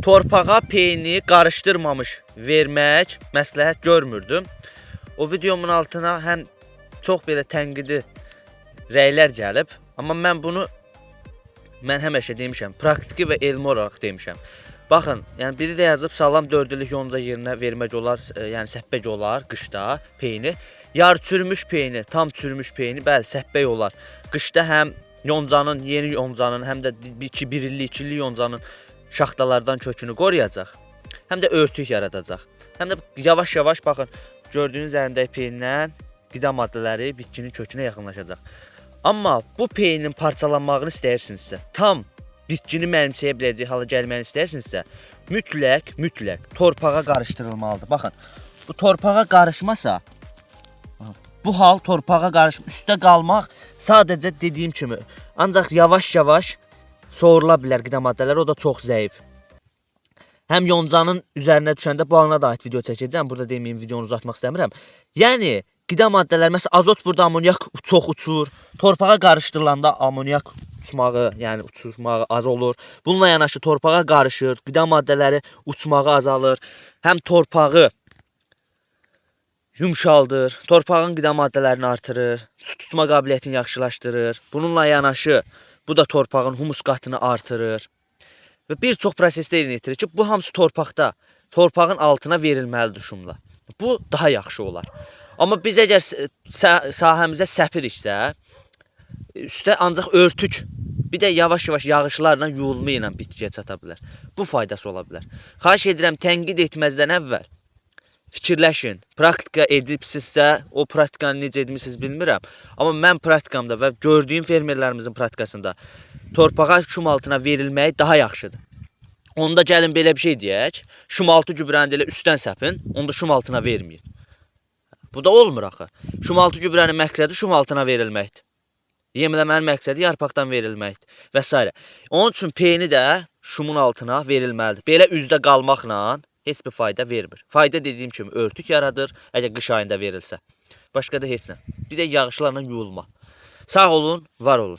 torpağa peyni qarışdırmamış vermək məsləhət görmürdüm. O videomun altına həm çox belə tənqidi rəylər gəlib, amma mən həmişə demişəm, praktiki və elmi olaraq demişəm. Baxın, yəni biri də yazıb salam 4 illik yonca yerinə vermək olar, yəni səppək olar qışda peyni. Yar çürümüş peyni, tam çürümüş peyni, bəli, səppək olar. Qışda həm yoncanın, yeni yoncanın, həm də 1 illik, 2 illik yoncanın şaxtalardan kökünü qoruyacaq. Həm də örtük yaradacaq. Həm də yavaş-yavaş baxın, gördüyünüz əlindəki peyindən qida maddələri bitkinin kökünə yaxınlaşacaq. Amma bu peynin parçalanmağını istəyirsinizsə, tam bitkini mənimsəyə biləcək hala gəlməyini istəyirsinizsə, mütləq torpağa qarışdırılmalıdır. Baxın, bu torpağa qarışmasa, bu hal torpağa qarışıb üstə qalmaq sadəcə dediyim kimi, ancaq yavaş-yavaş soğurula bilər qida maddələri, o da çox zəif. Həm yoncanın üzərinə düşəndə bu halına da ait video çəkəcəm, burada deməyim, videonu uzatmaq istəmirəm. Yəni, qida maddələri, məsələn, azot burada amoniyak çox uçur, torpağa qarışdırılanda amoniyak uçmağı, yəni uçmağı az olur. Bununla yanaşı torpağa qarışır, qida maddələri uçmağı azalır, həm torpağı yumşaldır, torpağın qida maddələrini artırır, su tutma qabiliyyətini yaxşılaşdırır. Bununla yanaşı bu da torpağın humus qatını artırır. Və bir çox prosesdə yerinə yetirir ki, bu hamısı torpaqda, torpağın altına verilməlidir şumla. Bu daha yaxşı olar. Amma biz əgər sahəmizə səpiriksə, üstə ancaq örtük, bir də yavaş-yavaş yağışlarla yuyulma ilə bitkiyə çata bilər. Bu faydası ola bilər. Xahiş edirəm, tənqid etməzdən əvvəl fikirləşin. Praktika edibsizsə, o praktikanı necə edmişsiniz bilmirəm. Amma mən praktikamda və gördüyüm fermerlərimizin praktikasında torpağa şum altına verilməyi daha yaxşıdır. Onda gəlin belə bir şey deyək. Şum altı gübrəni elə üstdən səpin, onda şum altına verməyin. Bu da olmur axı. Şum altı gübrənin məqsədi şum altına verilməkdir. Yemləmənin məqsədi yarpaqdan verilməkdir və s. Onun üçün peyni də şumun altına verilməlidir. Belə üzdə qalmaqla heç bir fayda vermir. Fayda dediyim kimi örtük yaradır, əgər qış ayında verilsə. Başqa da heç nə. Bir də yağışlarla yuyulma. Sağ olun, var olun.